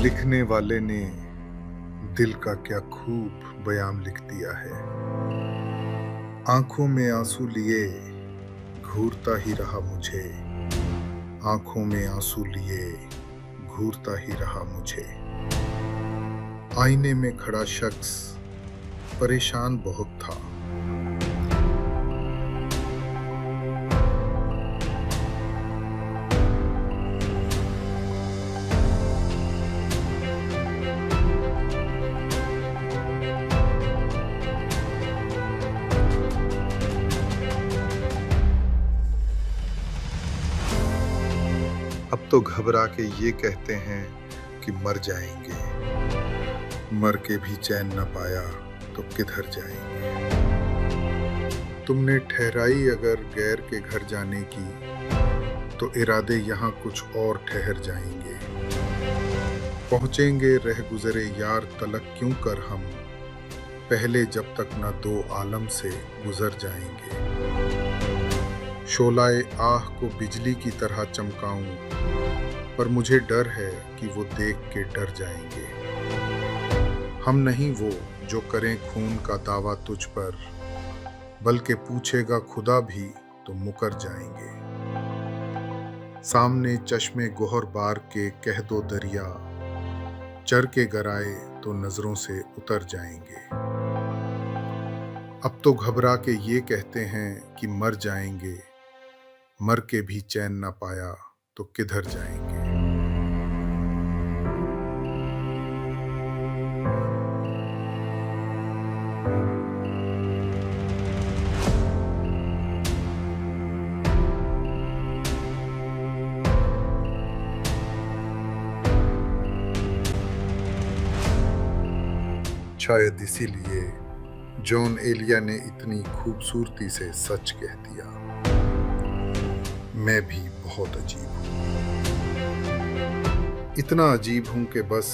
लिखने वाले ने दिल का क्या खूब बयान लिख दिया है। आंखों में आंसू लिए घूरता ही रहा मुझे। आंखों में आंसू लिए घूरता ही रहा मुझे। आईने में खड़ा शख्स परेशान बहुत था। अब तो घबरा के ये कहते हैं कि मर जाएंगे। मर के भी चैन न पाया तो किधर जाएंगे। तुमने ठहराई अगर गैर के घर जाने की, तो इरादे यहाँ कुछ और ठहर जाएंगे। पहुंचेंगे रह गुजरे यार तलक क्यों कर हम, पहले जब तक न दो आलम से गुजर जाएंगे। शोलाए आह को बिजली की तरह चमकाऊं, पर मुझे डर है कि वो देख के डर जाएंगे। हम नहीं वो जो करें खून का दावा तुझ पर, बल्कि पूछेगा खुदा भी तो मुकर जाएंगे। सामने चश्मे गोहर बार के कह दो दरिया, चर के गराए तो नजरों से उतर जाएंगे। अब तो घबरा के ये कहते हैं कि मर जाएंगे। मर के भी चैन ना पाया तो किधर जाएंगे। शायद इसीलिए जॉन एलिया ने इतनी खूबसूरती से सच कह दिया, मैं भी बहुत अजीब हूँ। इतना अजीब हूँ कि बस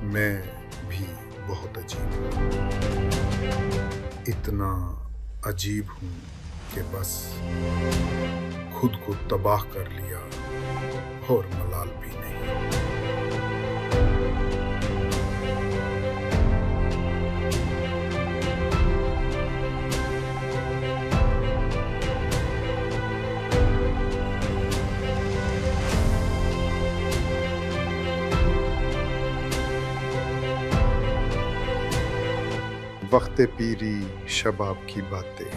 मैं भी बहुत अजीब हूँ। इतना अजीब हूँ कि बस खुद को तबाह कर लिया और मलाल भी नहीं। वक्त पीरी शबाब की बातें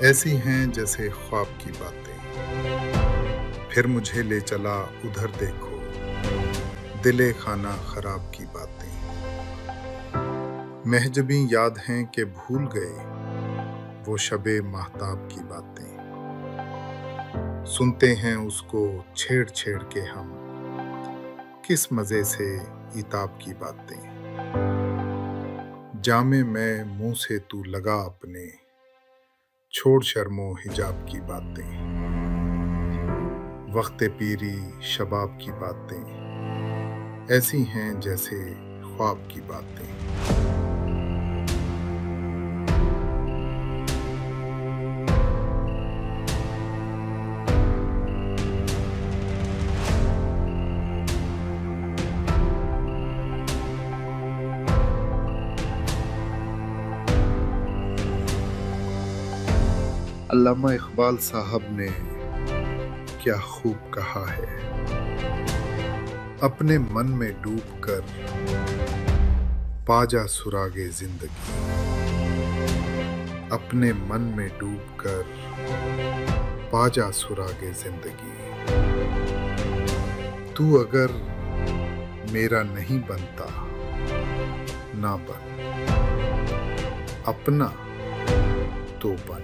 ऐसी हैं जैसे ख्वाब की बातें। फिर मुझे ले चला उधर देखो, दिले खाना खराब की बातें। महजबी याद हैं कि भूल गए वो शबे महताब की बातें। सुनते हैं उसको छेड़ छेड़ के हम, किस मजे से इताब की बातें। जामे मैं मुंह से तू लगा अपने, छोड़ शर्मो हिजाब की बातें। वक्त पीरी शबाब की बातें ऐसी हैं जैसे ख्वाब की बातें। अल्लामा इकबाल साहब ने क्या खूब कहा है, अपने मन में डूबकर पाजा सुरागे जिंदगी। अपने मन में डूबकर पाजा सुरागे जिंदगी। तू अगर मेरा नहीं बनता ना बन, अपना तो बन।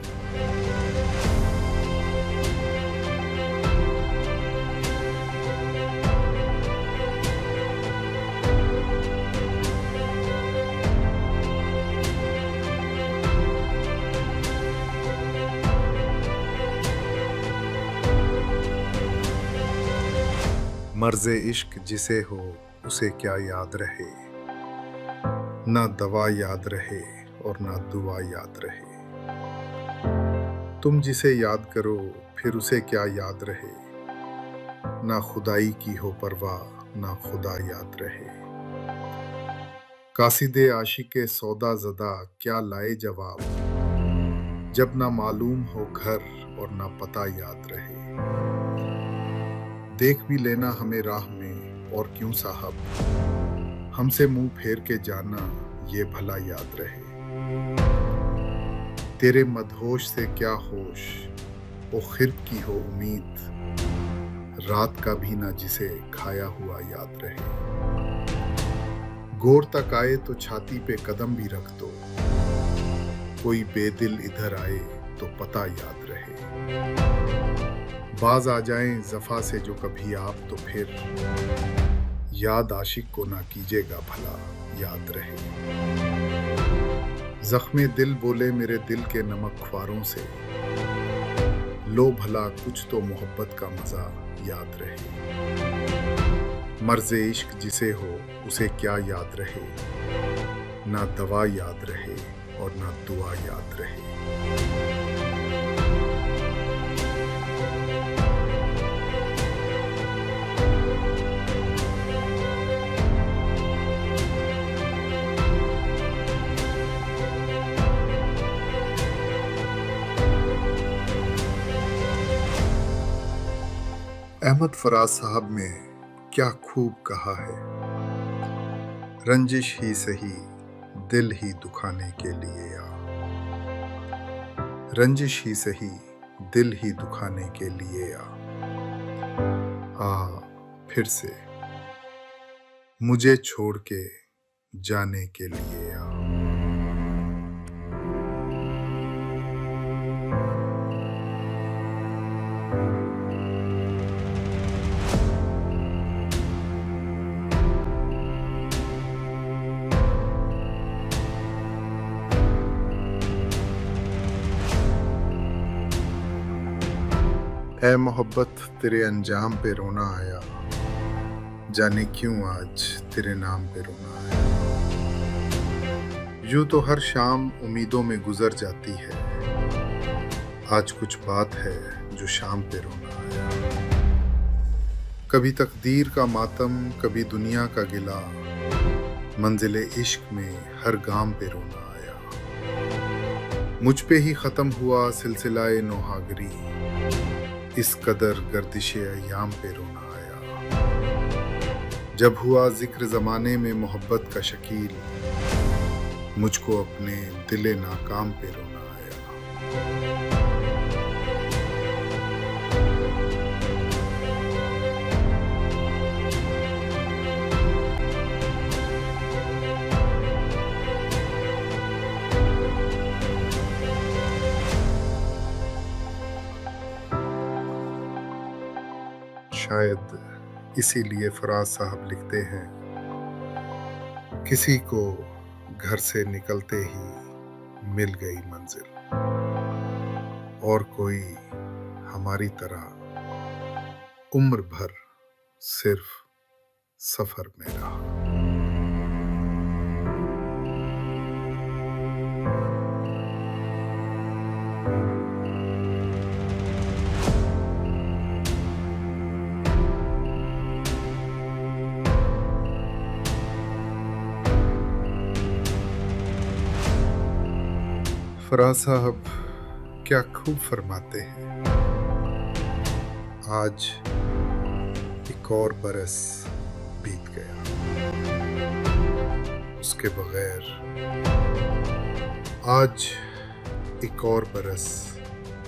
मर्ज़े इश्क जिसे हो उसे क्या याद रहे, ना दवा याद रहे और ना दुआ याद रहे। तुम जिसे याद करो फिर उसे क्या याद रहे, ना खुदाई की हो परवाह ना खुदा याद रहे। कासिदे आशिके सौदा ज़दा क्या लाए जवाब, जब ना मालूम हो घर और ना पता याद रहे। देख भी लेना हमें राह में और क्यों साहब, हमसे मुंह फेर के जाना ये भला याद रहे। तेरे मदहोश से क्या होश, ओ खिर्द की हो उम्मीद, रात का भी ना जिसे खाया हुआ याद रहे। गौर तक आए तो छाती पे कदम भी रख दो, कोई बेदिल इधर आए तो पता याद रहे। बाज आ जाएं जफा से जो कभी आप, तो फिर याद आशिक को ना कीजिएगा भला याद रहे। जख्मे दिल बोले मेरे दिल के नमक ख्वारों से, लो भला कुछ तो मोहब्बत का मजा याद रहे। मर्ज़े इश्क जिसे हो उसे क्या याद रहे, ना दवा याद रहे और ना दुआ याद रहे। अहमद फराज साहब ने क्या खूब कहा है, रंजिश ही सही दिल ही दुखाने के लिए आ, रंजिश ही सही दिल ही दुखाने के लिए आ फिर से मुझे छोड़ के जाने के लिए आ। ऐ मोहब्बत तेरे अंजाम पे रोना आया, जाने क्यों आज तेरे नाम पे रोना आया। यूं तो हर शाम उम्मीदों में गुजर जाती है, आज कुछ बात है जो शाम पे रोना आया। कभी तकदीर का मातम कभी दुनिया का गिला, मंजिले इश्क में हर गाम पे रोना आया। मुझ पे ही खत्म हुआ सिलसिलाए नौहागरी, इस कदर गर्दिशे अय्याम पे रोना आया। जब हुआ जिक्र जमाने में मोहब्बत का शकील, मुझको अपने दिले नाकाम पे रोना आया। शायद इसीलिए फराज साहब लिखते हैं, किसी को घर से निकलते ही मिल गई मंजिल, और कोई हमारी तरह उम्र भर सिर्फ सफर में रहा। फराज साहब क्या खूब फरमाते हैं, आज एक और बरस बीत गया, उसके बगैर आज एक और बरस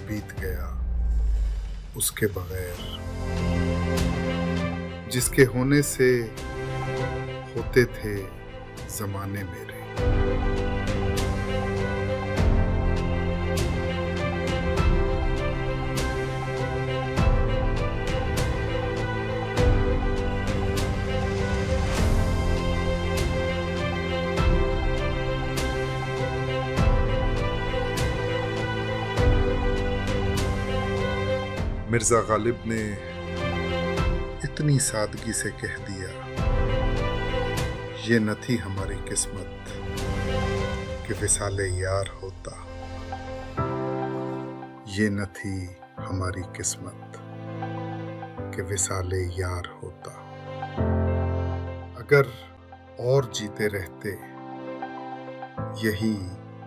बीत गया, उसके बगैर जिसके होने से होते थे जमाने मेरे। मिर्जा गालिब ने इतनी सादगी से कह दिया, ये न थी हमारी किस्मत कि विसाले यार होता, ये न थी हमारी किस्मत कि विसाले यार होता। अगर और जीते रहते यही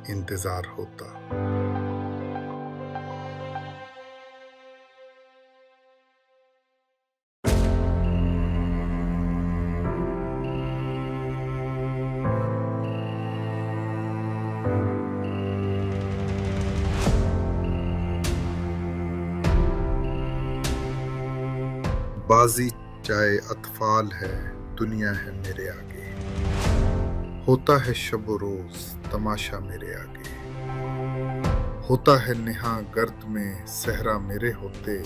इंतजार होता। बाजी चाहे अतफाल है, दुनिया है मेरे आगे। होता है शब रोज तमाशा मेरे आगे। होता है निहा गर्द में सहरा मेरे होते।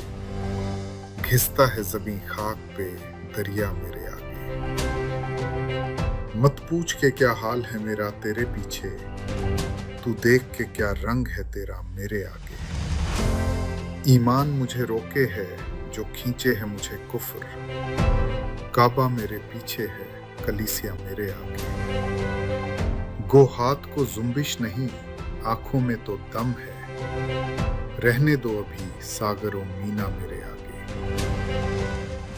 घिसता है ज़मीं खाक पे दरिया मेरे आगे। मत पूछ के क्या हाल है मेरा तेरे पीछे, तू देख के क्या रंग है तेरा मेरे आगे। ईमान मुझे रोके है जो खींचे है मुझे कुफ्र। काबा मेरे पीछे है कलीसिया मेरे आगे। गो हाथ को जुम्बिश नहीं, आंखों में तो दम है। रहने दो अभी सागरों मीना मेरे आगे।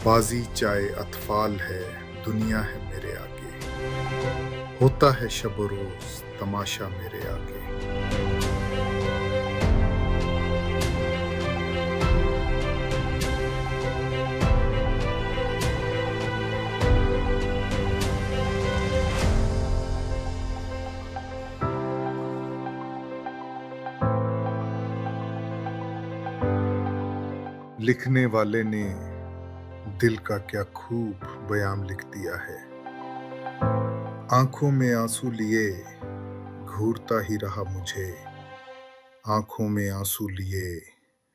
बाजी चाहे अतफाल है, दुनिया है मेरे आगे। होता है शब रोज तमाशा मेरे आगे। लिखने वाले ने दिल का क्या खूब बयान लिख दिया है। आंखों में आंसू लिए घूरता ही रहा मुझे। आंखों में आंसू लिए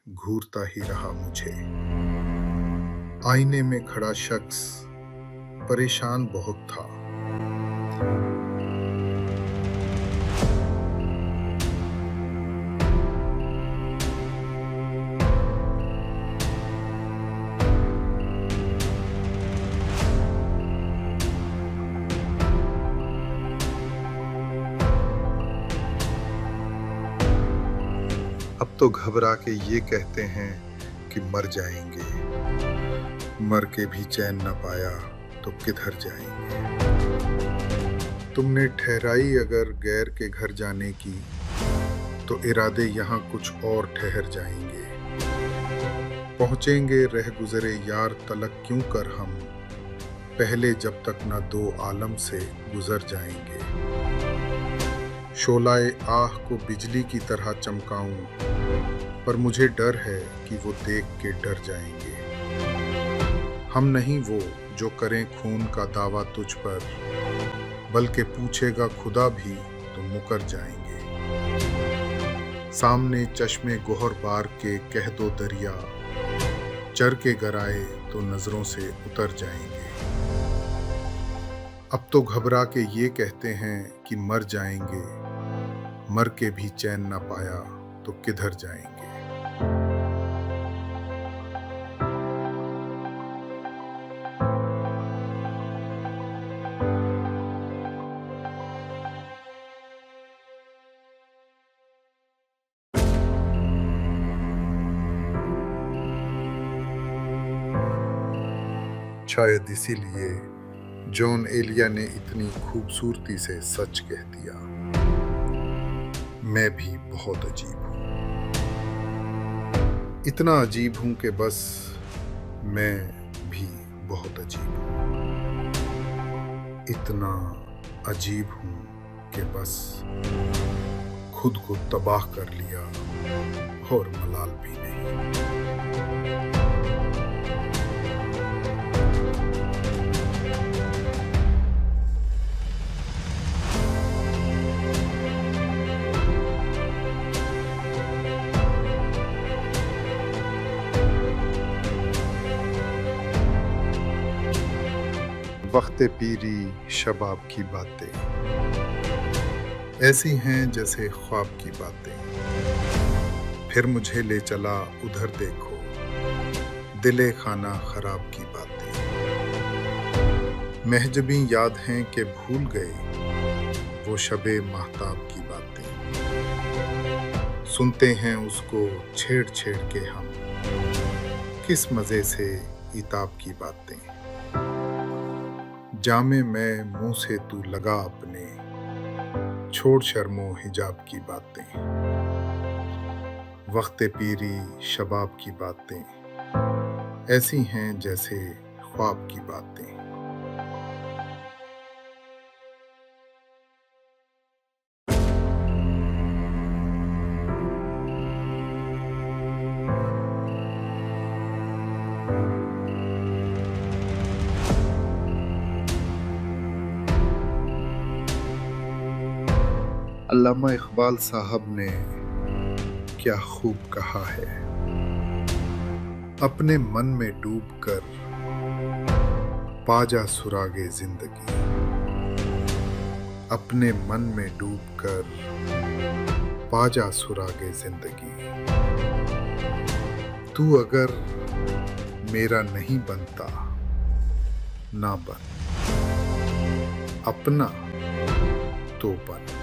घूरता ही रहा मुझे। आईने में खड़ा शख्स परेशान बहुत था। अब तो घबरा के ये कहते हैं कि मर जाएंगे। मर के भी चैन न पाया तो किधर जाएंगे। तुमने ठहराई अगर गैर के घर जाने की, तो इरादे यहाँ कुछ और ठहर जाएंगे। पहुँचेंगे रह गुजरे यार तलक क्यों कर हम, पहले जब तक न दो आलम से गुजर जाएंगे। शोलाए आह को बिजली की तरह चमकाऊं, पर मुझे डर है कि वो देख के डर जाएंगे। हम नहीं वो जो करें खून का दावा तुझ पर, बल्कि पूछेगा खुदा भी तो मुकर जाएंगे। सामने चश्मे गोहर बार के कह दो दरिया, चर के गराए तो नजरों से उतर जाएंगे। अब तो घबरा के ये कहते हैं कि मर जाएंगे। मर के भी चैन न पाया तो किधर जाएंगे। शायद इसीलिए जॉन एलिया ने इतनी खूबसूरती से सच कह दिया, मैं भी बहुत अजीब हूं। इतना अजीब हूं कि बस मैं भी बहुत अजीब हूं। इतना अजीब हूं कि बस खुद को तबाह कर लिया और मलाल भी नहीं। वक्ते पीरी शबाब की बातें ऐसी हैं जैसे ख्वाब की बातें। फिर मुझे ले चला उधर देखो, दिले खाना खराब की बातें। महजबी याद हैं कि भूल गए वो शबे महताब की बातें। सुनते हैं उसको छेड़ छेड़ के हम, किस मजे से इताब की बातें। जामे मैं मुंह से तू लगा अपने, छोड़ शर्मो हिजाब की बातें, वक्ते पीरी शबाब की बातें ऐसी हैं जैसे ख्वाब की बातें। अल्लामा इकबाल साहब ने क्या खूब कहा है, अपने मन में डूबकर पाजा सुरागे जिंदगी, अपने मन में डूबकर पाजा सुरागे जिंदगी। तू अगर मेरा नहीं बनता ना बन, अपना तो बन।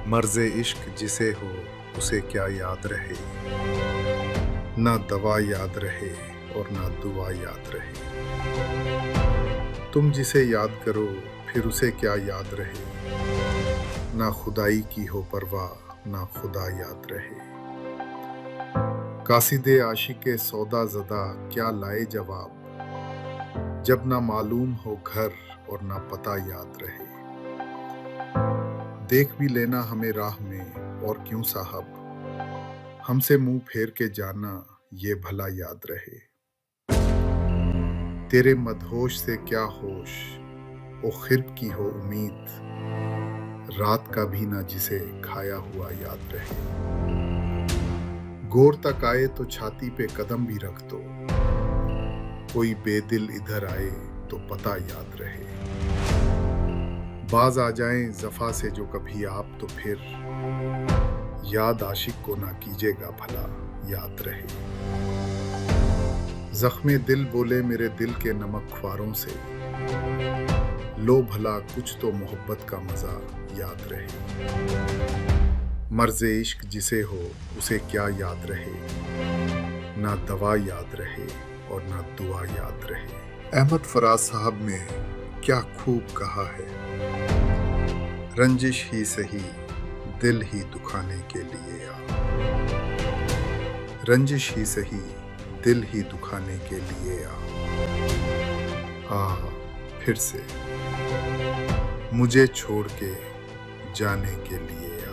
मर्ज़े इश्क जिसे हो उसे क्या याद रहे, ना दवा याद रहे और ना दुआ याद रहे। तुम जिसे याद करो फिर उसे क्या याद रहे, ना खुदाई की हो परवाह ना खुदा याद रहे। कासिदे आशिके सौदा ज़दा क्या लाए जवाब, जब ना मालूम हो घर और ना पता याद रहे। देख भी लेना हमें राह में और क्यों साहब, हमसे मुंह फेर के जाना ये भला याद रहे। तेरे मदहोश से क्या होश ओ खिर्ब की हो उम्मीद, रात का भी ना जिसे खाया हुआ याद रहे। गौर तक आए तो छाती पे कदम भी रख दो, कोई बेदिल इधर आए तो पता याद रहे। बाज आ जाएं जफा से जो कभी आप तो फिर याद आशिक को ना कीजिएगा भला याद रहे। जख्मे दिल बोले मेरे दिल के नमक ख्वारों से, लो भला कुछ तो मोहब्बत का मजा याद रहे। मर्ज़े इश्क जिसे हो उसे क्या याद रहे, ना दवा याद रहे और ना दुआ याद रहे। अहमद फराज साहब ने क्या खूब कहा है, रंजिश ही सही दिल ही दुखाने के लिए आ, रंजिश ही सही दिल ही दुखाने के लिए आ फिर से मुझे छोड़ के जाने के लिए आ।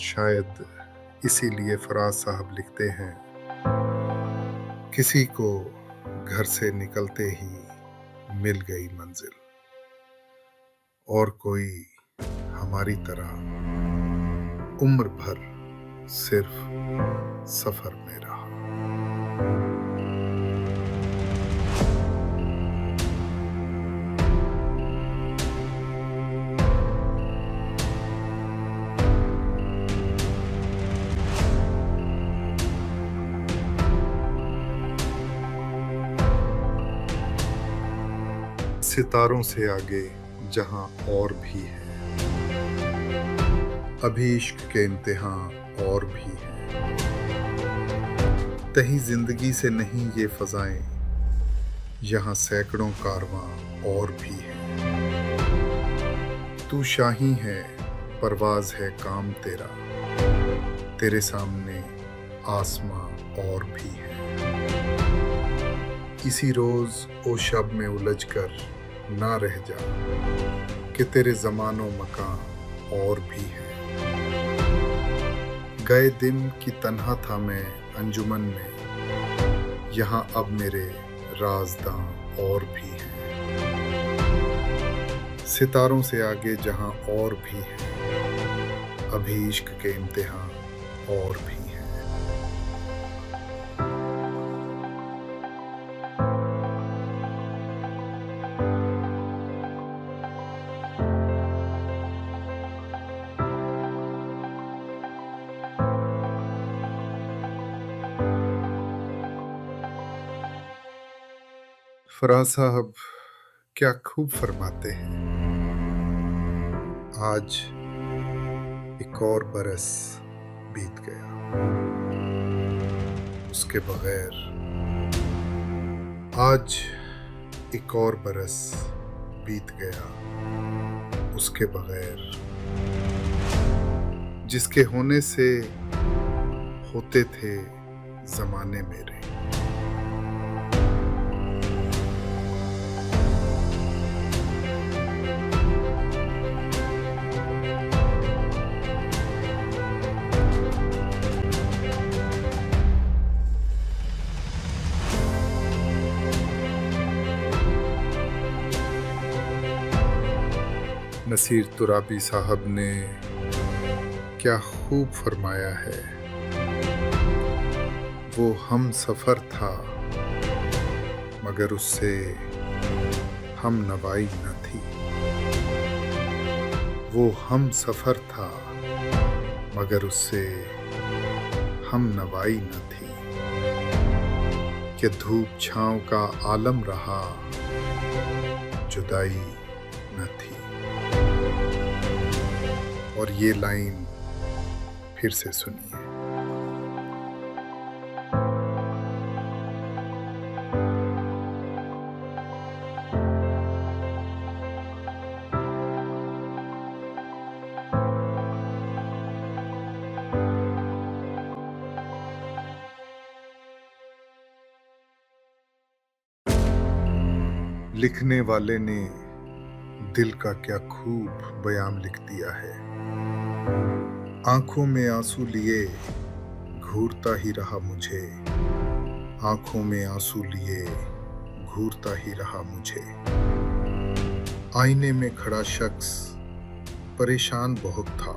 शायद इसीलिए फराज साहब लिखते हैं, किसी को घर से निकलते ही मिल गई मंजिल, और कोई हमारी तरह उम्र भर सिर्फ सफर में रहा। सितारों से आगे जहां और भी है, अभी इश्क के इम्तिहान और भी है। तही जिंदगी से नहीं ये फजाएं, यहाँ सैकड़ों कारवां और भी है। तू शाही है परवाज है काम तेरा, तेरे सामने आसमां और भी है। इसी रोज ओ शब में उलझ कर ना रह जा, कि तेरे ज़मानो मकान और भी है। गए दिन की तन्हा था मैं अंजुमन में, यहाँ अब मेरे राज़दां और भी हैं। सितारों से आगे जहाँ और भी है, अभी इश्क के इम्तिहान और भी हैं। फराज साहब क्या खूब फरमाते हैं, आज एक और बरस बीत गया उसके बगैर। आज एक और बरस बीत गया उसके बगैर, जिसके होने से होते थे जमाने मेरे। नसीर तुराबी साहब ने क्या खूब फरमाया है, वो हम सफर था मगर उससे हम नवाई न थी। वो हम सफर था मगर उससे हम नवाई न थी। कि धूप छांव का आलम रहा, जुदाई न थी। और ये लाइन फिर से सुनिए। लिखने वाले ने दिल का क्या खूब बयान लिख दिया है। आंखों में आंसू लिए घूरता ही रहा मुझे, आंखों में आंसू लिए घूरता ही रहा मुझे। आईने में खड़ा शख्स परेशान बहुत था।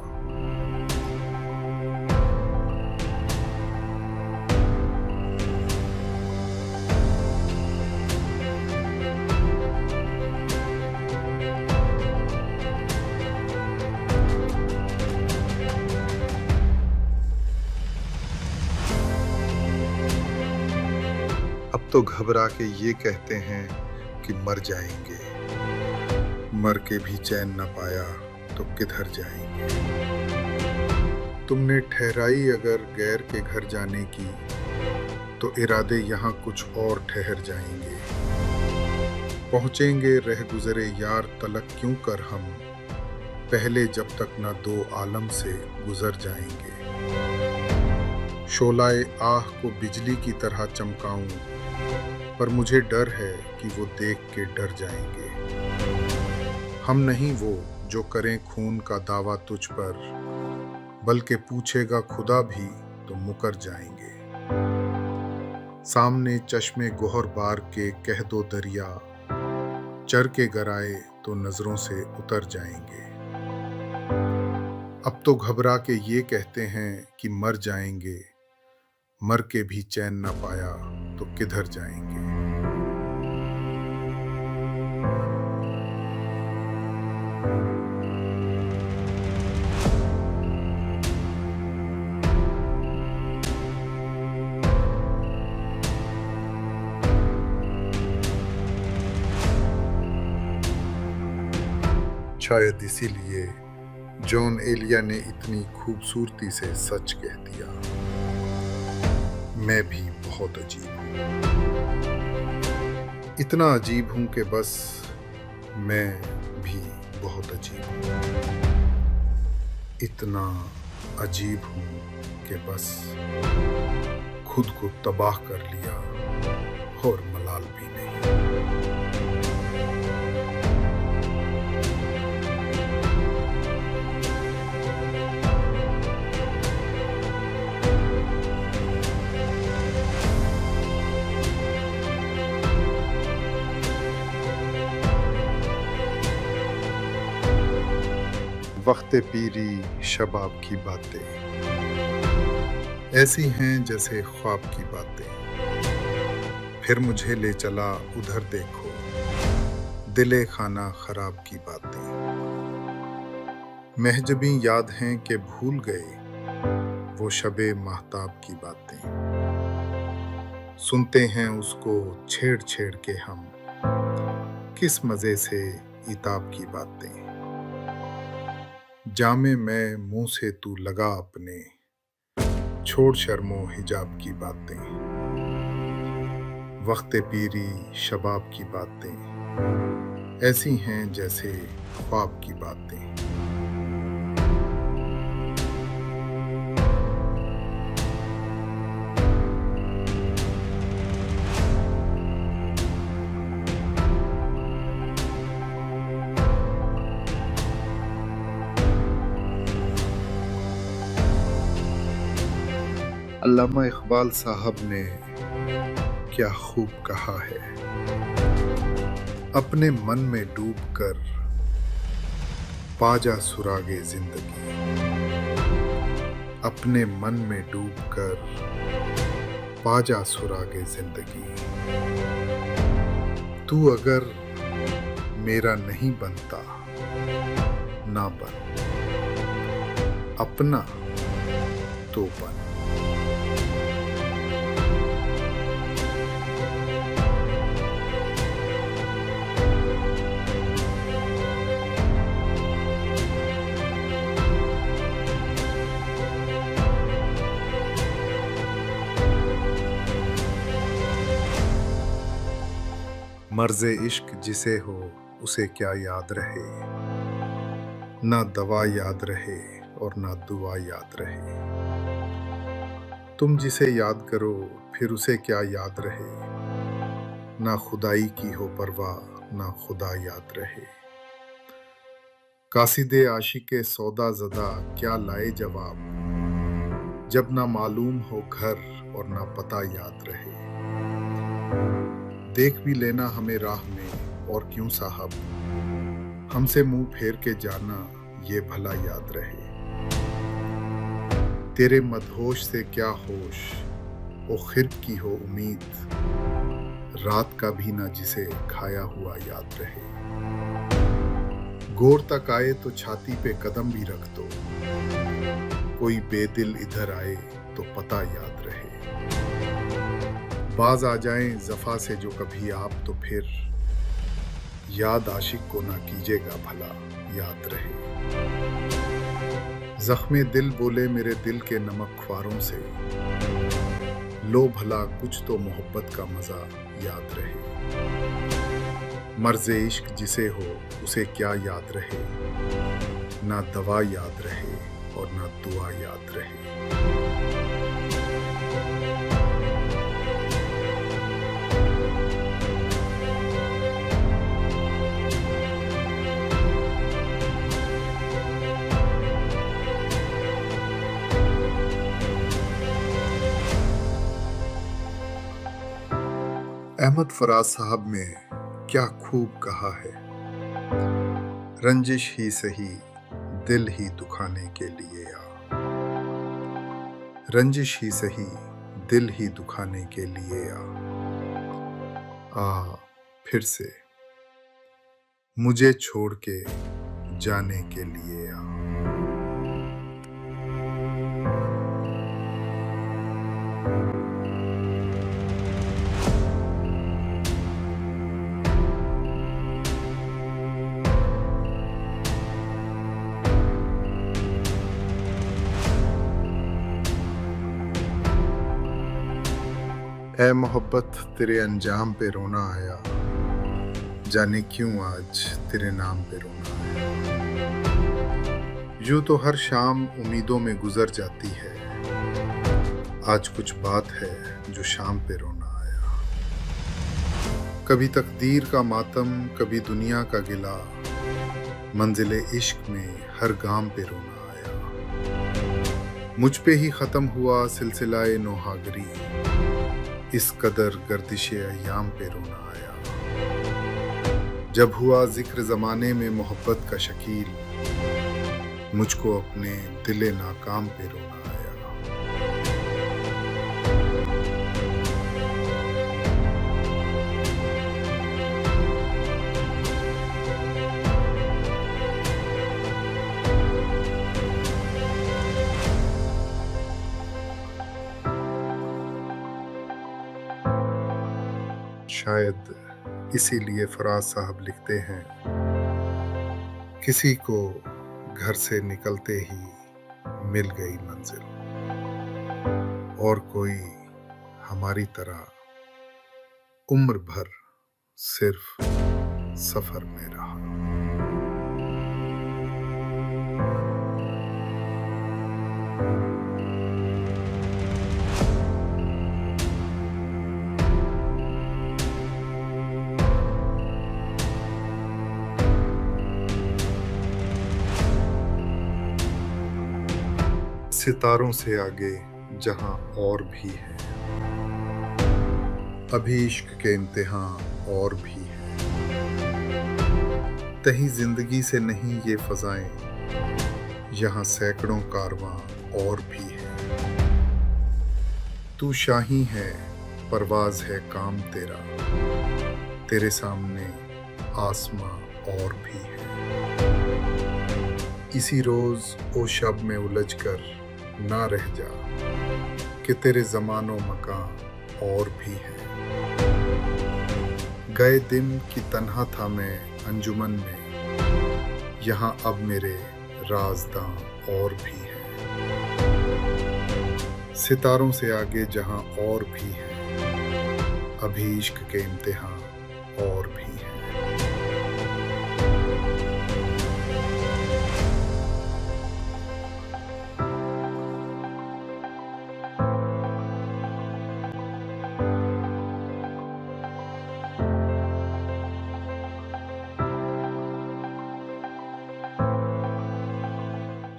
अब तो घबरा के ये कहते हैं कि मर जाएंगे, मर के भी चैन न पाया तो किधर जाएंगे। तुमने ठहराई अगर गैर के घर जाने की, तो इरादे यहाँ कुछ और ठहर जाएंगे। पहुँचेंगे रह गुजरे यार तलक क्यों कर हम, पहले जब तक न दो आलम से गुजर जाएंगे। शोलाए आह को बिजली की तरह चमकाऊं, पर मुझे डर है कि वो देख के डर जाएंगे। हम नहीं वो जो करें खून का दावा तुझ पर, बल्कि पूछेगा खुदा भी तो मुकर जाएंगे। सामने चश्मे गोहर बार के कह दो दरिया, चर के गराए तो नजरों से उतर जाएंगे। अब तो घबरा के ये कहते हैं कि मर जाएंगे, मर के भी चैन न पाया तो किधर जाएंगे। शायद इसीलिए जॉन एलिया ने इतनी खूबसूरती से सच कह दिया, मैं भी बहुत अजीब हूँ। इतना अजीब हूँ कि बस मैं भी बहुत अजीब हूँ। इतना अजीब हूँ कि बस खुद को तबाह कर लिया और मलाल भी नहीं। वक्त पीरी शबाब की बातें ऐसी हैं जैसे ख्वाब की बातें। फिर मुझे ले चला उधर देखो, दिले खाना खराब की बातें। महजबी याद हैं कि भूल गए वो शबे महताब की बातें। सुनते हैं उसको छेड़ छेड़ के हम, किस मजे से इताब की बातें। जामे मैं मुंह से तू लगा अपने, छोड़ शर्मो हिजाब की बातें। वक्त पीरी शबाब की बातें ऐसी हैं जैसे ख्वाब की बातें। अल्लामा इकबाल साहब ने क्या खूब कहा है, अपने मन में डूबकर पाजा सुरागे जिंदगी। अपने मन में डूबकर पाजा सुरागे जिंदगी। तू अगर मेरा नहीं बनता ना बन, अपना तो बन। मर्ज़े इश्क जिसे हो उसे क्या याद रहे, ना दवा याद रहे और ना दुआ याद रहे। तुम जिसे याद करो फिर उसे क्या याद रहे, ना खुदाई की हो परवाह ना खुदा याद रहे। कासिदे आशिके सौदा ज़दा क्या लाए जवाब, जब ना मालूम हो घर और ना पता याद रहे। देख भी लेना हमें राह में और क्यों साहब, हमसे मुंह फेर के जाना ये भला याद रहे। तेरे मदहोश से क्या होश ओ खिर्क की हो उम्मीद, रात का भी ना जिसे खाया हुआ याद रहे। गौर तक आए तो छाती पे कदम भी रख दो, कोई बेदिल इधर आए तो पता याद रहे। बाज आ जाएं जफा से जो कभी आप तो फिर, याद आशिक को ना कीजिएगा भला याद रहे। जख्मे दिल बोले मेरे दिल के नमक ख्वारों से, लो भला कुछ तो मोहब्बत का मजा याद रहे। मर्ज़े इश्क जिसे हो उसे क्या याद रहे, ना दवा याद रहे और ना दुआ याद रहे। अहमद फराज साहब ने क्या खूब कहा है, रंजिश ही सही दिल ही दुखाने के लिए आ। रंजिश ही सही दिल ही दुखाने के लिए आ फिर से मुझे छोड़ के जाने के लिए आ। ऐ मोहब्बत तेरे अंजाम पे रोना आया, जाने क्यों आज तेरे नाम पे रोना आया। यूं तो हर शाम उम्मीदों में गुजर जाती है, आज कुछ बात है जो शाम पे रोना आया। कभी तकदीर का मातम कभी दुनिया का गिला, मंजिले इश्क में हर गाम पे रोना आया। मुझ पे ही खत्म हुआ सिलसिलाए नोहागरी, इस कदर गर्दिशे अय्याम पे रोना आया। जब हुआ जिक्र जमाने में मोहब्बत का शकील, मुझको अपने दिले नाकाम पे रोना आया। शायद इसीलिए फराज साहब लिखते हैं, किसी को घर से निकलते ही मिल गई मंजिल, और कोई हमारी तरह उम्र भर सिर्फ सफर में रहा। सितारों से आगे जहां और भी है, अभी इश्क के इम्तिहान और भी है। तहीं जिंदगी से नहीं ये फजाएं, यहां सैकड़ों कारवां और भी है। तू शाही है, परवाज है काम तेरा, तेरे सामने आसमां और भी है। इसी रोज ओ शब में उलझ कर ना रह जा, कि तेरे ज़मानो मकान और भी है। गए दिन की तन्हा था मैं अंजुमन में, यहाँ अब मेरे राज़दां और भी है। सितारों से आगे जहाँ और भी है, अभी इश्क के इम्तिहान और भी है।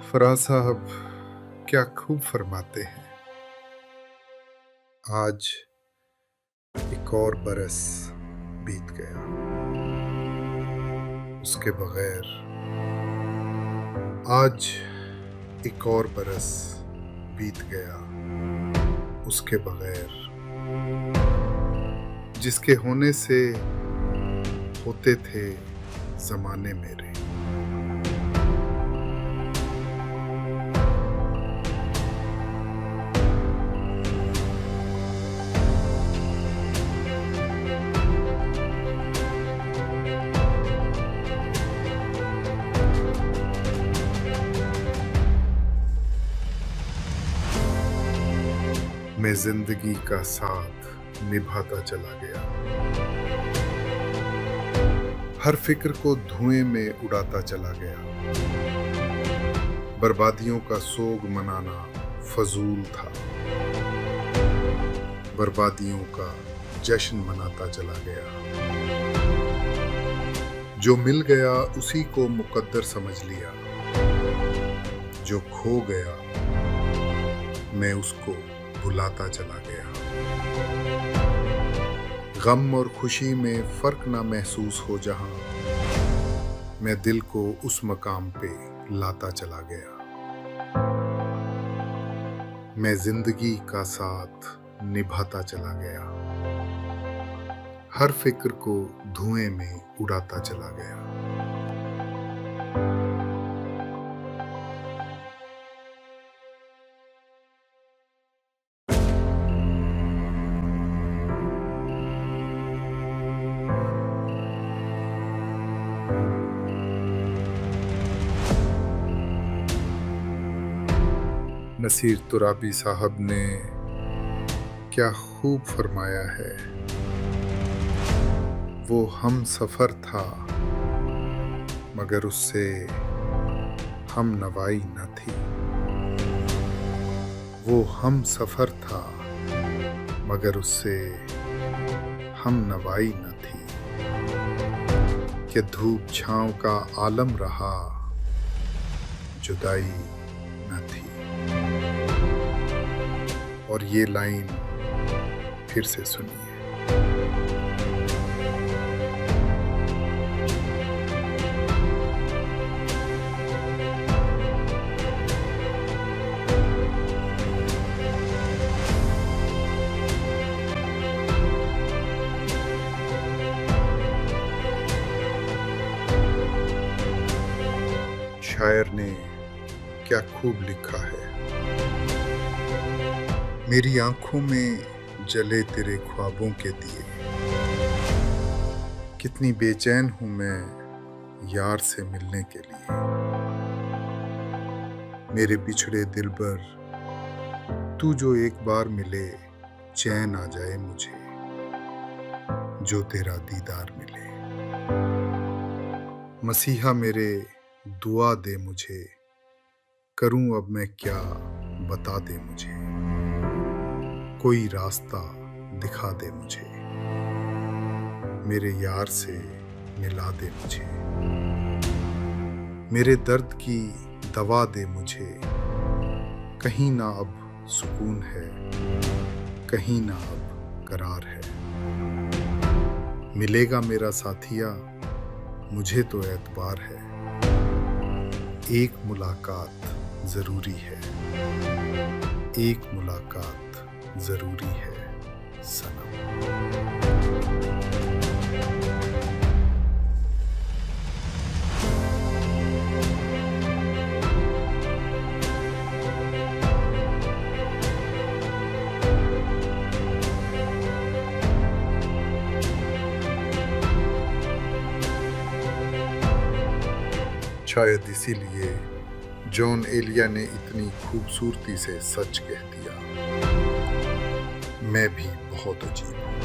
फराज साहब क्या खूब फरमाते हैं, आज एक और बरस बीत गया, उसके बगैर। आज एक और बरस बीत गया उसके बगैर, जिसके होने से होते थे जमाने मेरे। मैं जिंदगी का साथ निभाता चला गया, हर फिक्र को धुएं में उड़ाता चला गया। बर्बादियों का सोग मनाना फजूल था, बर्बादियों का जश्न मनाता चला गया। जो मिल गया उसी को मुकद्दर समझ लिया, जो खो गया मैं उसको भुलाता चला गया। गम और खुशी में फर्क ना महसूस हो जहां, मैं दिल को उस मकाम पे लाता चला गया। मैं जिंदगी का साथ निभाता चला गया, हर फिक्र को धुएं में उड़ाता चला गया। नसीर तुराबी साहब ने क्या खूब फरमाया है, वो हम सफर था मगर उससे हम नवाई न थी। वो हम सफर था मगर उससे हम नवाई न थी। कि धूप छांव का आलम रहा, जुदाई न थी। और ये लाइन फिर से सुनिए। शायर ने क्या खूब लिखा है। मेरी आंखों में जले तेरे ख्वाबों के दिए, कितनी बेचैन हूं मैं यार से मिलने के लिए। मेरे बिछड़े दिलबर तू जो एक बार मिले, चैन आ जाए मुझे जो तेरा दीदार मिले। मसीहा मेरे दुआ दे मुझे, करूं अब मैं क्या बता दे मुझे, कोई रास्ता दिखा दे मुझे, मेरे यार से मिला दे मुझे। मेरे दर्द की दवा दे मुझे, कहीं ना अब सुकून है, कहीं ना अब करार है। मिलेगा मेरा साथिया, मुझे तो एतबार है, एक मुलाकात जरूरी है, एक मुलाकात जरूरी है सनम। शायद इसीलिए जॉन एलिया ने इतनी खूबसूरती से सच कह दिया, मैं भी बहुत अजीब हूं।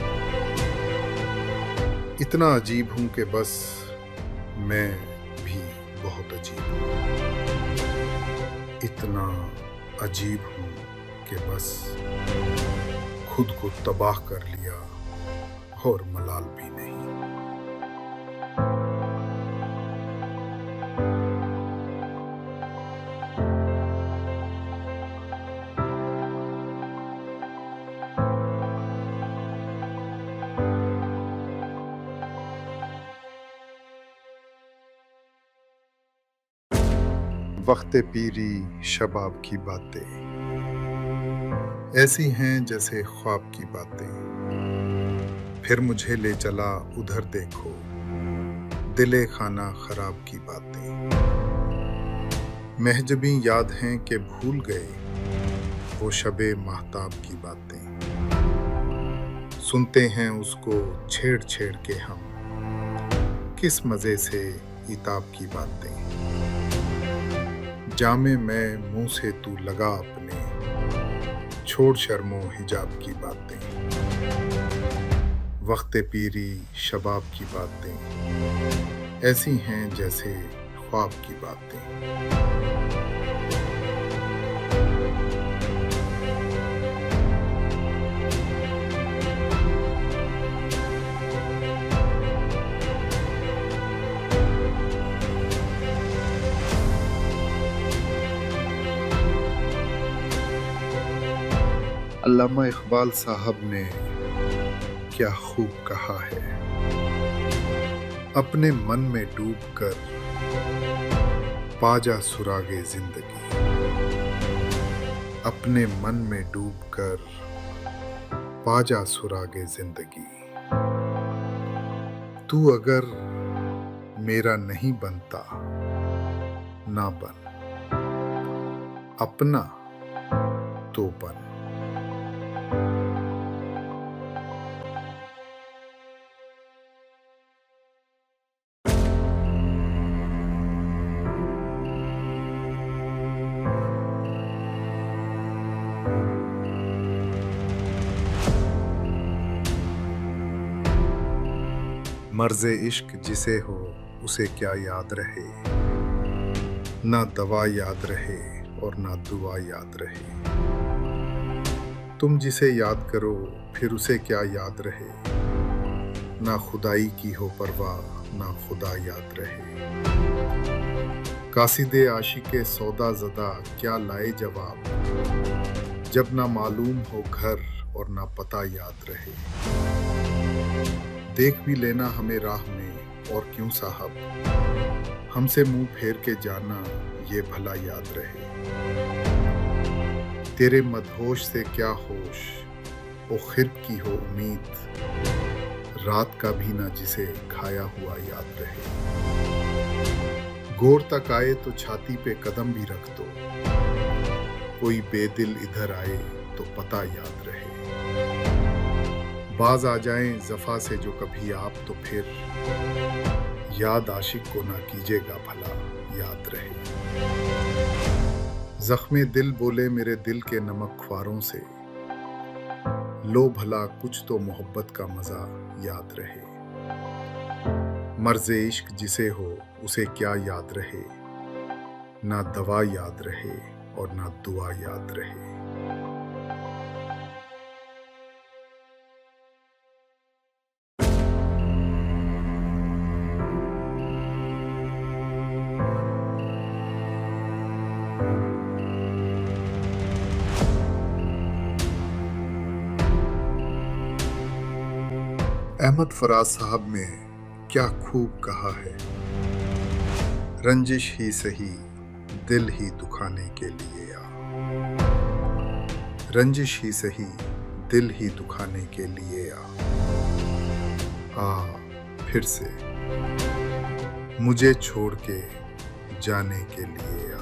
इतना अजीब हूं कि बस मैं भी बहुत अजीब हूं। इतना अजीब हूं कि बस खुद को तबाह कर लिया और मलाल भी नहीं। वक्ते पीरी शबाब की बातें ऐसी हैं जैसे ख्वाब की बातें, फिर मुझे ले चला उधर देखो, दिले खाना खराब की बातें। महजबी याद हैं कि भूल गए वो शबे महताब की बातें। सुनते हैं उसको छेड़ छेड़ के हम, किस मजे से इताब की बातें। जामे मैं मुंह से तू लगा अपने, छोड़ शर्मो हिजाब की बातें। वक्ते पीरी शबाब की बातें ऐसी हैं जैसे ख्वाब की बातें। अल्लामा इकबाल साहब ने क्या खूब कहा है, अपने मन में डूबकर पाजा सुरागे जिंदगी। अपने मन में डूबकर पाजा सुरागे जिंदगी। तू अगर मेरा नहीं बनता ना बन, अपना तो बन। मर्ज़े इश्क जिसे हो उसे क्या याद रहे, ना दवा याद रहे और ना दुआ याद रहे। तुम जिसे याद करो फिर उसे क्या याद रहे, ना खुदाई की हो परवाह ना खुदा याद रहे। कासिदे आशिके सौदा ज़दा क्या लाए जवाब, जब ना मालूम हो घर और ना पता याद रहे। देख भी लेना हमें राह में और क्यों साहब, हमसे मुंह फेर के जाना ये भला याद रहे। तेरे मदहोश से क्या होश ओ खिर्ब की हो उम्मीद, रात का भी ना जिसे खाया हुआ याद रहे। गोर तक आए तो छाती पे कदम भी रख दो, कोई बेदिल इधर आए तो पता याद रहे। बाज आ जाएं जफा से जो कभी आप, तो फिर याद आशिक को ना कीजिएगा भला, याद रहे। जख्मे दिल बोले मेरे दिल के नमक ख्वारों से, लो भला कुछ तो मोहब्बत का मजा याद रहे। मर्ज़े इश्क जिसे हो उसे क्या याद रहे, ना दवा याद रहे और ना दुआ याद रहे। अहमद फराज साहब ने क्या खूब कहा है, रंजिश ही सही दिल ही दुखाने के लिए आ, रंजिश ही सही दिल ही दुखाने के लिए आ फिर से मुझे छोड़ के जाने के लिए आ।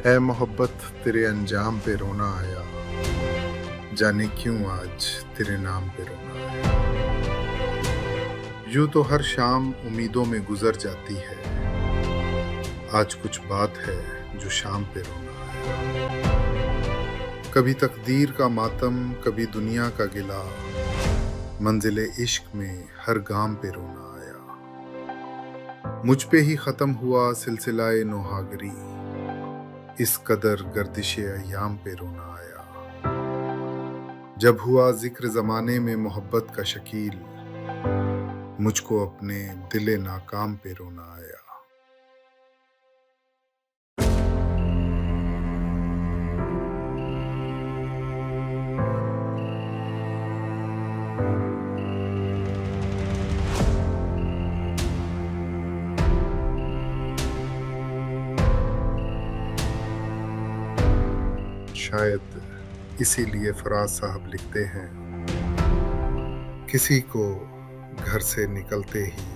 ऐ मोहब्बत तेरे अंजाम पे रोना आया, जाने क्यों आज तेरे नाम पे रोना आया। यूं तो हर शाम उम्मीदों में गुजर जाती है, आज कुछ बात है जो शाम पे रोना आया। कभी तकदीर का मातम कभी दुनिया का गिला, मंजिले इश्क में हर गाम पे रोना आया। मुझ पे ही खत्म हुआ सिलसिलाए नौहागरी, इस कदर गर्दिशे अय्याम पे रोना आया। जब हुआ जिक्र जमाने में मोहब्बत का शकील, मुझको अपने दिले नाकाम पे रोना आया। शायद इसीलिए फराज साहब लिखते हैं, किसी को घर से निकलते ही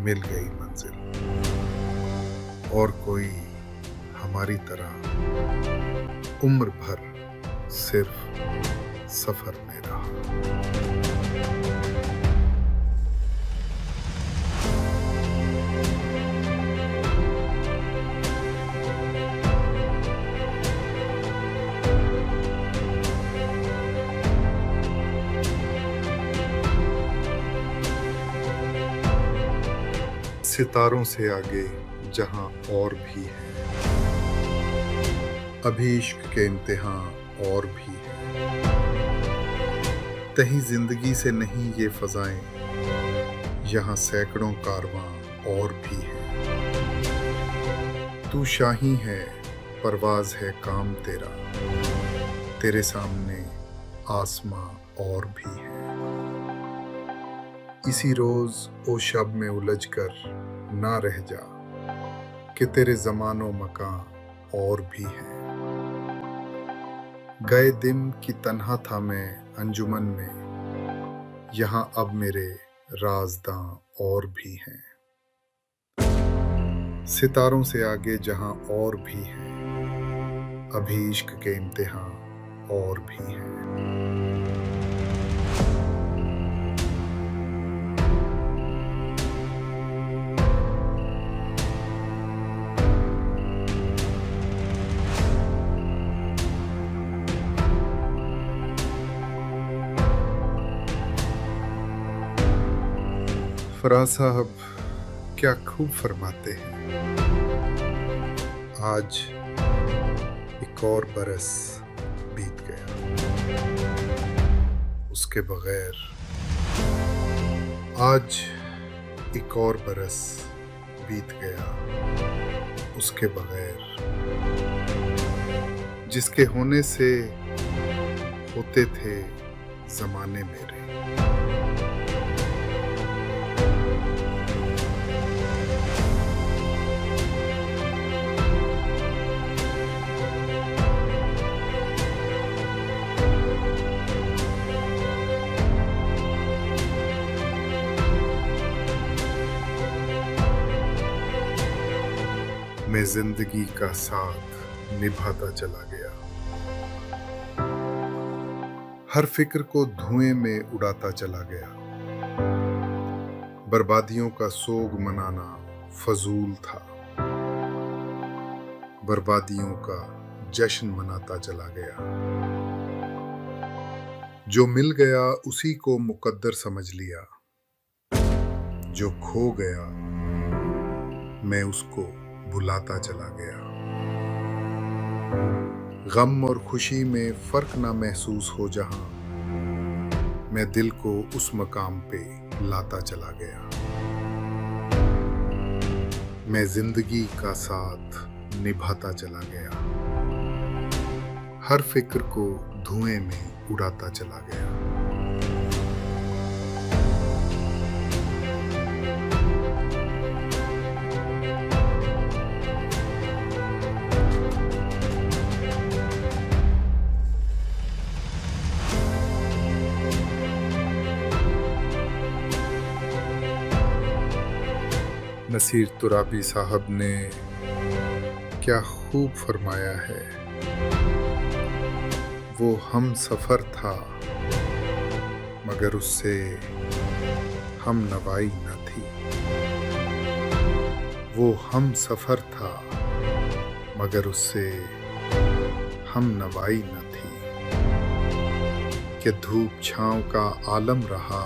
मिल गई मंजिल, और कोई हमारी तरह उम्र भर सिर्फ सफर में रहा। सितारों से आगे जहां और भी है, अभी इश्क के इम्तिहान और भी है। तही जिंदगी से नहीं ये फजाएं, यहाँ सैकड़ों कारवां और भी है। तू शाही है परवाज है काम तेरा, तेरे सामने आसमां और भी है। इसी रोज ओ शब में उलझ कर ना रह जा, कि तेरे ज़मानो मकान और भी है। गए दिन की तन्हा था मैं अंजुमन में, यहाँ अब मेरे राज़दां और भी हैं। सितारों से आगे जहां और भी है, अभी इश्क के इम्तिहान और भी हैं। फराज साहब क्या खूब फरमाते हैं, आज एक और बरस बीत गया उसके बगैर, आज एक और बरस बीत गया उसके बगैर, जिसके होने से होते थे जमाने मेरे। मैं जिंदगी का साथ निभाता चला गया। हर फिक्र को धुएं में उड़ाता चला गया। बर्बादियों का सोग मनाना फजूल था। बर्बादियों का जश्न मनाता चला गया। जो मिल गया उसी को मुकद्दर समझ लिया। जो खो गया मैं उसको भुलाता चला गया। गम और खुशी में फर्क ना महसूस हो जहां, मैं दिल को उस मकाम पे लाता चला गया। मैं जिंदगी का साथ निभाता चला गया। हर फिक्र को धुएं में उड़ाता चला गया। नसीर तुराबी साहब ने क्या खूब फरमाया है। वो हम सफर था मगर उससे हम नवाई न थी। वो हम सफर था मगर उससे हम नवाई न थी। कि धूप छांव का आलम रहा,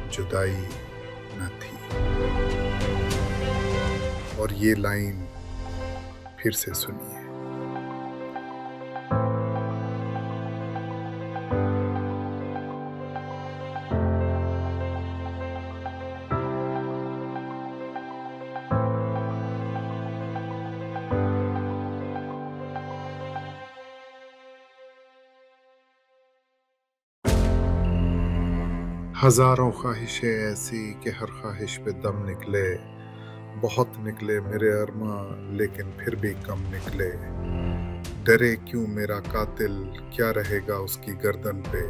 जुदाई न थी। और ये लाइन फिर से सुनिए। हजारों ख्वाहिशें ऐसी कि हर ख्वाहिश पे दम निकले। बहुत निकले मेरे अरमा लेकिन फिर भी कम निकले। डरे क्यों मेरा कातिल, क्या रहेगा उसकी गर्दन पे।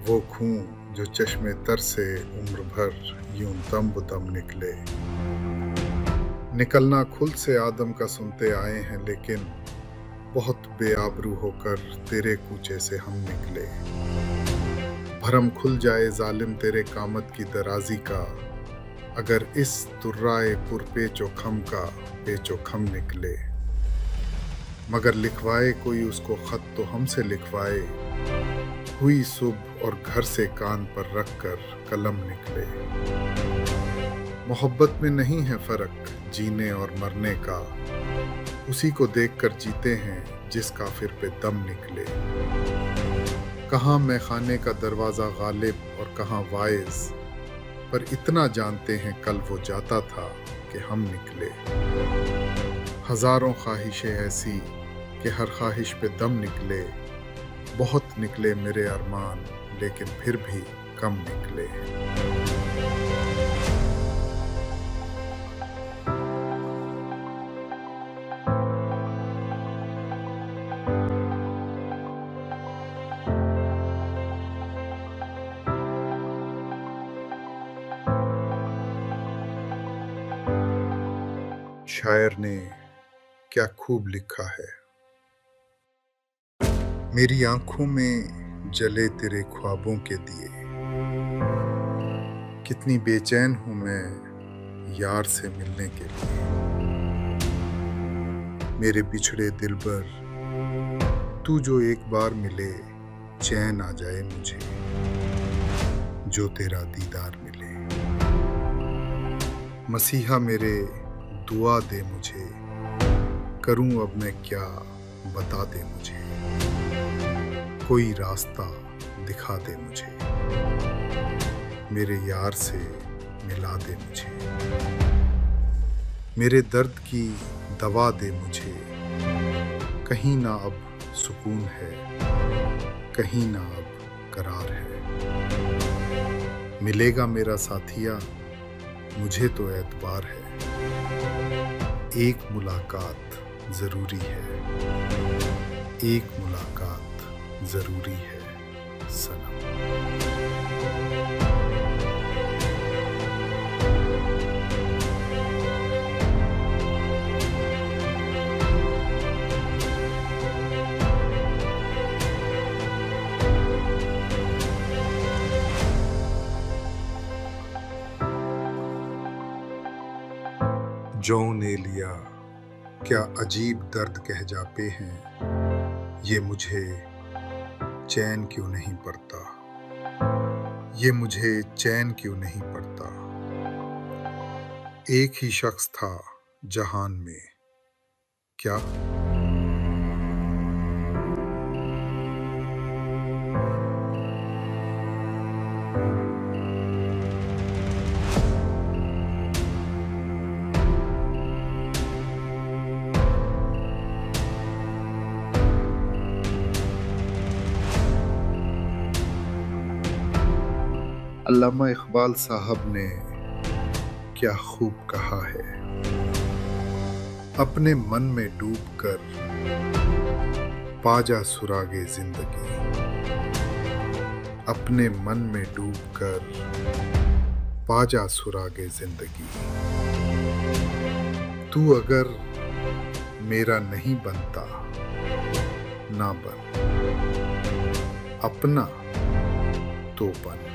वो खून जो चश्मे तर से उम्र भर यूं दम बदम निकले। निकलना खुद से आदम का सुनते आए हैं लेकिन बहुत बेआबरू होकर तेरे कूचे से हम निकले। भरम खुल जाए जालिम तेरे कामत की दराजी का, अगर इस तुर्राए पुरपेचो खम का पेचो खम निकले। मगर लिखवाए कोई उसको खत तो हमसे लिखवाए। हुई सुबह और घर से कान पर रख कर कलम निकले। मोहब्बत में नहीं है फर्क जीने और मरने का, उसी को देखकर जीते हैं जिस काफिर पे दम निकले। कहाँ मैं खाने का दरवाजा गालिब और कहाँ वाइज, पर इतना जानते हैं कल वो जाता था कि हम निकले। हजारों ख्वाहिशें ऐसी कि हर ख्वाहिश पे दम निकले। बहुत निकले मेरे अरमान लेकिन फिर भी कम निकले। शायर ने क्या खूब लिखा है। मेरी आंखों में जले तेरे ख्वाबों के दिए, कितनी बेचैन हूं मैं यार से मिलने के लिए। मेरे बिछड़े दिलबर तू जो एक बार मिले, चैन आ जाए मुझे जो तेरा दीदार मिले। मसीहा मेरे दुआ दे मुझे, करूं अब मैं क्या बता दे मुझे। कोई रास्ता दिखा दे मुझे, मेरे यार से मिला दे मुझे। मेरे दर्द की दवा दे मुझे, कहीं ना अब सुकून है, कहीं ना अब करार है। मिलेगा मेरा साथिया मुझे तो एतबार है, एक मुलाकात जरूरी है, एक मुलाकात जरूरी है सनम। जो ने लिया क्या अजीब दर्द कह जाते हैं, ये मुझे चैन क्यों नहीं पड़ता, ये मुझे चैन क्यों नहीं पड़ता। एक ही शख्स था जहान में, क्या अल्लामा इकबाल साहब ने क्या खूब कहा है, अपने मन में डूबकर पाजा सुरागे जिंदगी, अपने मन में डूबकर पाजा सुरागे जिंदगी। तू अगर मेरा नहीं बनता ना बन, अपना तो बन।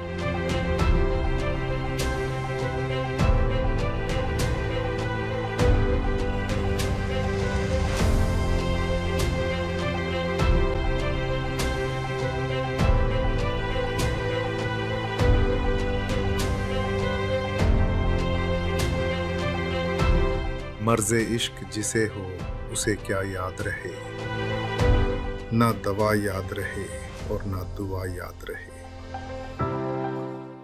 मर्ज़े इश्क जिसे हो उसे क्या याद रहे, ना दवा याद रहे और ना दुआ याद रहे।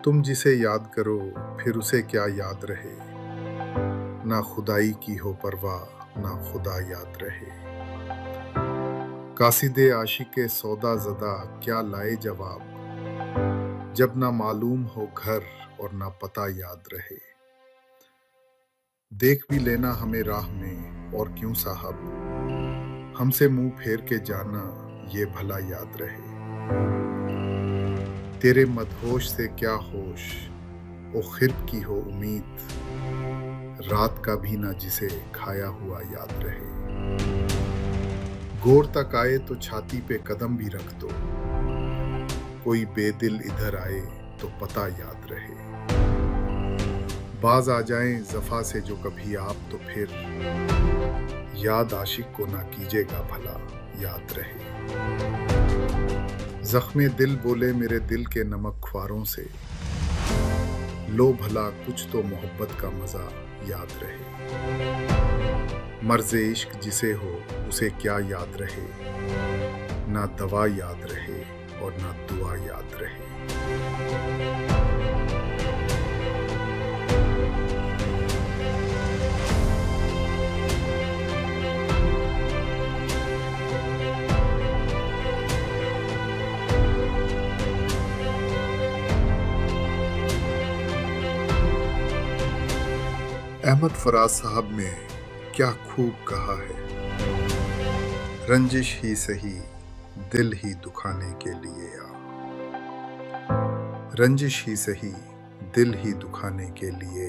तुम जिसे याद करो फिर उसे क्या याद रहे, ना खुदाई की हो परवाह ना खुदा याद रहे। कासिदे आशिके सौदा ज़दा क्या लाए जवाब, जब ना मालूम हो घर और ना पता याद रहे। देख भी लेना हमें राह में और क्यों साहब, हमसे मुंह फेर के जाना ये भला याद रहे। तेरे मदहोश से क्या होश ओ खिर्ब की हो उम्मीद, रात का भी ना जिसे खाया हुआ याद रहे। गौर तक आए तो छाती पे कदम भी रख दो, कोई बेदिल इधर आए तो पता याद रहे। बाज आ जाएं जफा से जो कभी आप तो फिर, याद आशिक को ना कीजिएगा भला याद रहे। जख्मे दिल बोले मेरे दिल के नमक ख्वारों से, लो भला कुछ तो मोहब्बत का मजा याद रहे। मर्ज़े इश्क जिसे हो उसे क्या याद रहे, ना दवा याद रहे और ना दुआ याद रहे। अहमद फराज साहब ने क्या खूब कहा है, रंजिश ही सही दिल ही दुखाने के लिए आ, रंजिश ही सही दिल ही दुखाने के लिए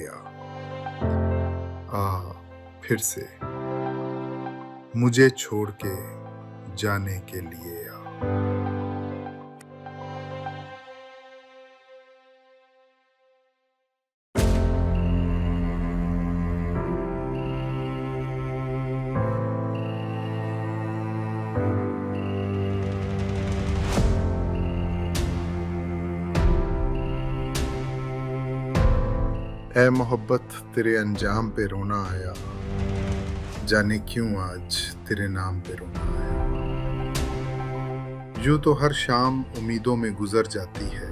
आ फिर से मुझे छोड़ के जाने के लिए आ। ऐ मोहब्बत तेरे अंजाम पे रोना आया, जाने क्यों आज तेरे नाम पे रोना आया। यूं तो हर शाम उम्मीदों में गुजर जाती है,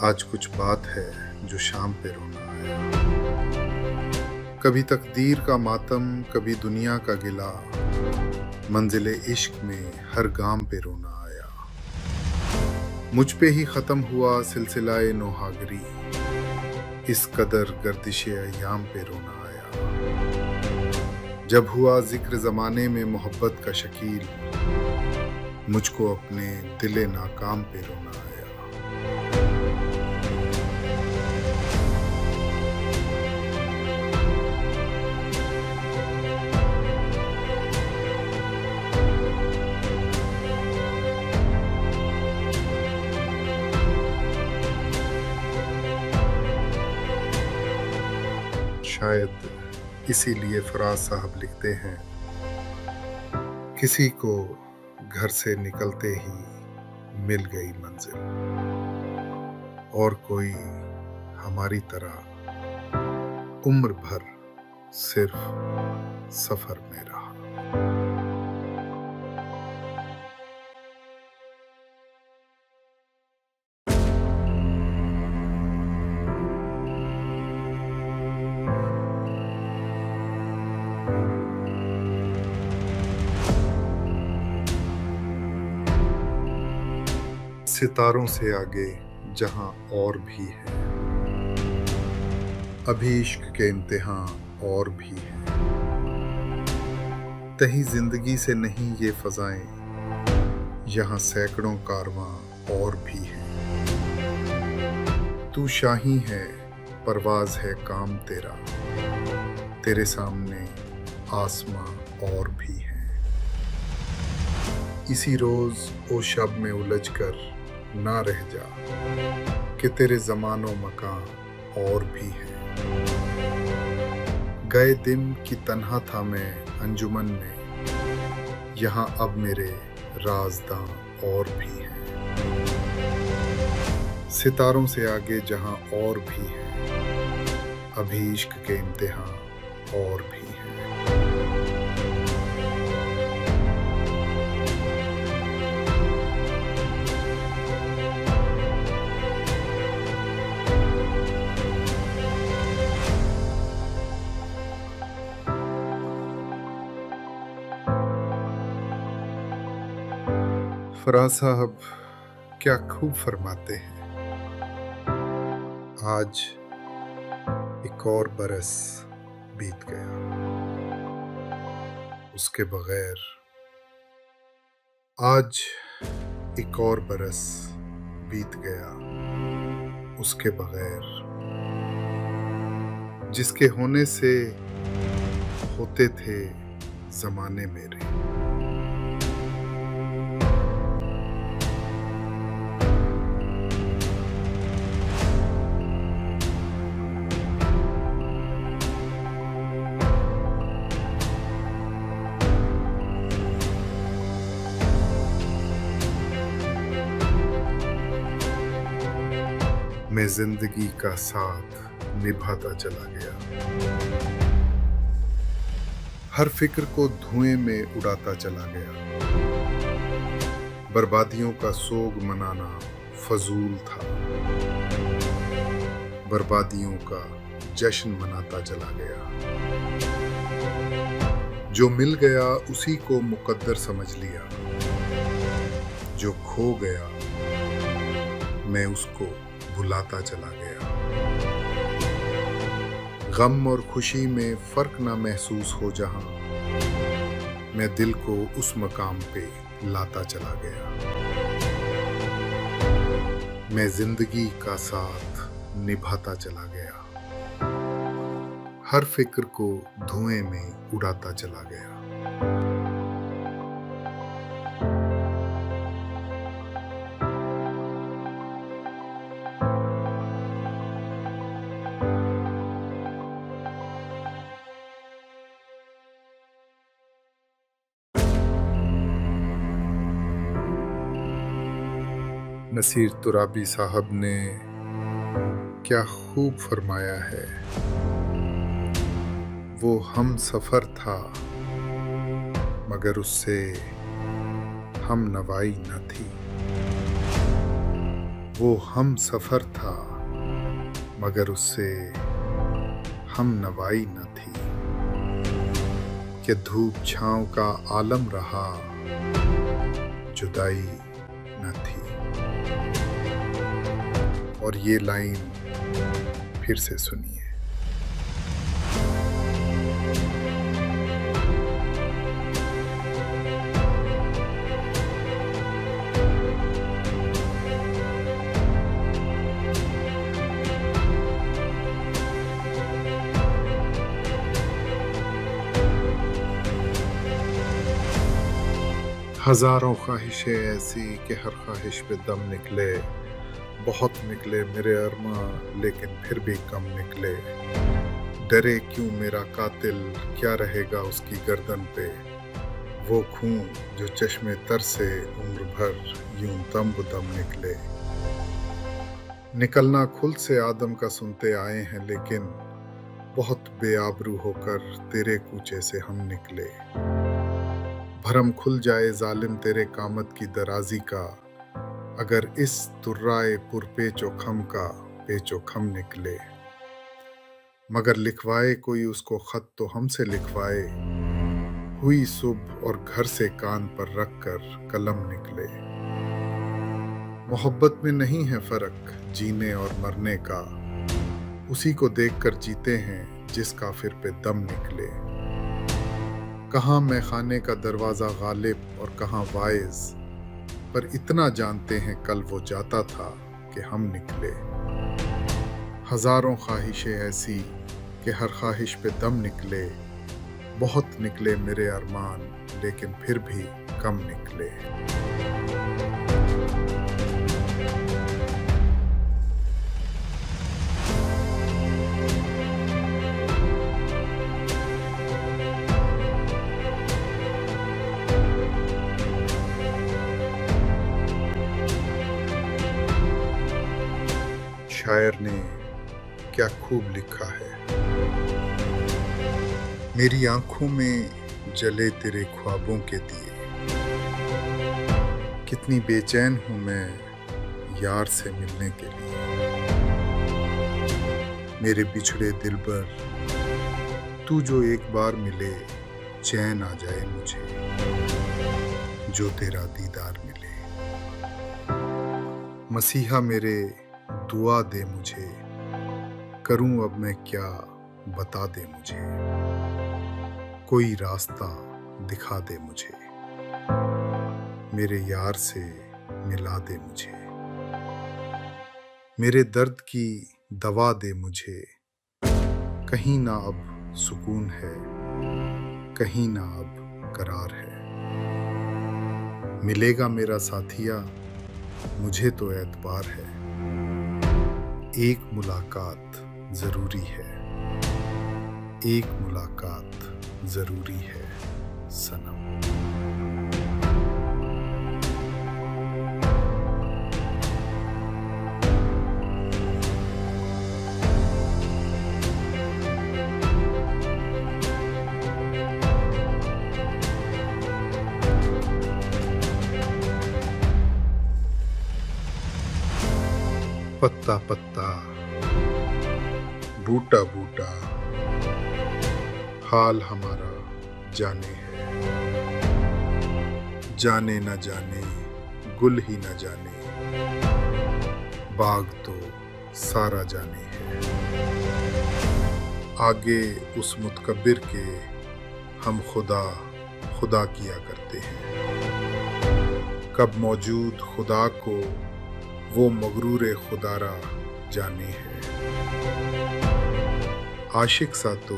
आज कुछ बात है जो शाम पे रोना आया। कभी तकदीर का मातम कभी दुनिया का गिला, मंजिले इश्क में हर गाम पे रोना आया। मुझ पे ही खत्म हुआ सिलसिलाए नोहागरी, इस कदर गर्दिशे अय्याम पे रोना आया। जब हुआ जिक्र जमाने में मोहब्बत का शकील, मुझको अपने दिले नाकाम पे रोना आया। शायद इसीलिए फराज साहब लिखते हैं, किसी को घर से निकलते ही मिल गई मंजिल, और कोई हमारी तरह उम्र भर सिर्फ सफर में रहा। सितारों से आगे जहां और भी है, अभी इश्क के इम्तिहान और भी है। तही जिंदगी से नहीं ये फजाएं, यहाँ सैकड़ों कारवां और भी है। तू शाही है, परवाज है काम तेरा, तेरे सामने आसमां और भी है। इसी रोज ओ शब में उलझ कर ना रह जा, कि तेरे ज़मानो मकान और भी है। गए दिन की तन्हा था मैं अंजुमन में, यहाँ अब मेरे राज़दां और भी हैं। सितारों से आगे जहाँ और भी है, अभी इश्क के इम्तिहान और भी हैं। फराज साहब क्या खूब फरमाते हैं, आज एक और बरस बीत गया, उसके बगैर। आज एक और बरस बीत गया उसके बगैर, जिसके होने से होते थे जमाने मेरे। मैं जिंदगी का साथ निभाता चला गया, हर फिक्र को धुएं में उड़ाता चला गया। बर्बादियों का सोग मनाना फजूल था, बर्बादियों का जश्न मनाता चला गया। जो मिल गया उसी को मुकद्दर समझ लिया, जो खो गया मैं उसको भुलाता चला गया। गम और खुशी में फर्क ना महसूस हो जहां, मैं दिल को उस मकाम पे लाता चला गया। मैं जिंदगी का साथ निभाता चला गया, हर फिक्र को धुएं में उड़ाता चला गया। नसीर तुराबी साहब ने क्या खूब फरमाया है, वो हम सफर था मगर उससे हम नवाई न थी। वो हम सफर था मगर उससे हम नवाई न थी। कि धूप छांव का आलम रहा, जुदाई न थी। और ये लाइन फिर से सुनिए। हजारों ख्वाहिशें ऐसी कि हर ख्वाहिश पे दम निकले। बहुत निकले मेरे अरमा लेकिन फिर भी कम निकले। डरे क्यों मेरा कातिल, क्या रहेगा उसकी गर्दन पे। वो खून जो चश्मे तर से उम्र भर यूं दम बदम निकले। निकलना खुल से आदम का सुनते आए हैं, लेकिन बहुत बेआबरू होकर तेरे कूचे से हम निकले। भरम खुल जाए जालिम तेरे कामत की दराजी का, अगर इस तुर्राए पुरपेचो खम का पेचो खम निकले। मगर लिखवाए कोई उसको खत तो हमसे लिखवाए, हुई सुबह और घर से कान पर रख कर कलम निकले। मोहब्बत में नहीं है फर्क जीने और मरने का, उसी को देखकर जीते हैं जिस काफिर पे दम निकले। कहाँ मैं खाने का दरवाजा गालिब और कहाँ वाइज, पर इतना जानते हैं कल वो जाता था कि हम निकले। हजारों ख्वाहिशें ऐसी कि हर ख्वाहिश पे दम निकले। बहुत निकले मेरे अरमान, लेकिन फिर भी कम निकले। शायर ने क्या खूब लिखा है। मेरी आंखों में जले तेरे ख्वाबों के दिए, कितनी बेचैन हूं मैं यार से मिलने के लिए। मेरे बिछड़े दिल पर तू जो एक बार मिले, चैन आ जाए मुझे जो तेरा दीदार मिले। मसीहा मेरे दुआ दे मुझे, करूं अब मैं क्या बता दे मुझे। कोई रास्ता दिखा दे मुझे, मेरे यार से मिला दे मुझे। मेरे दर्द की दवा दे मुझे, कहीं ना अब सुकून है, कहीं ना अब करार है। मिलेगा मेरा साथिया, मुझे तो एतबार है। एक मुलाकात जरूरी है, एक मुलाकात जरूरी है सनम। पत्ता पत्ता, बूटा बूटा, हाल हमारा जाने है। जाने न जाने, गुल ही न जाने, बाग तो सारा जाने है। आगे उस मुतकब्बिर के हम खुदा खुदा किया करते हैं। कब मौजूद खुदा को वो मगरूर खुदारा जाने है। आशिक सा तो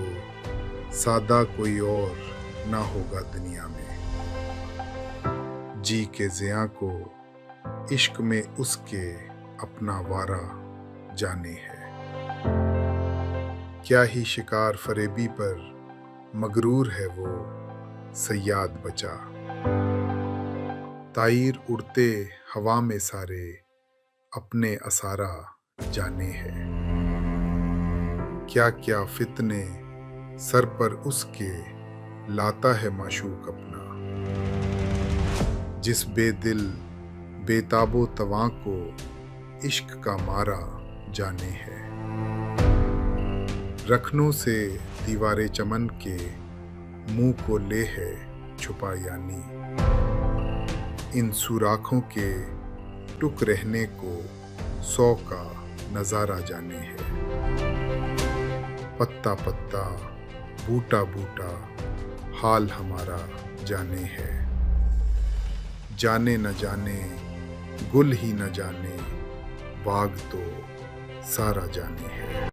सादा कोई और ना होगा दुनिया में, जी के ज़िया को इश्क में उसके अपना वारा जाने है। क्या ही शिकार फरेबी पर मगरूर है वो सयाद बचा। ताईर उड़ते हवा में सारे अपने असारा जाने हैं। क्या क्या फितने सर पर उसके लाता है माशूक अपना। जिस बेदिल बेताबो तवां को इश्क का मारा जाने है। रखनों से दीवारे चमन के मुंह को ले है छुपा, यानी इन सुराखों के टुक रहने को 100 का नजारा जाने है। पत्ता पत्ता, बूटा बूटा, हाल हमारा जाने है। जाने न जाने, गुल ही न जाने, बाग तो सारा जाने है।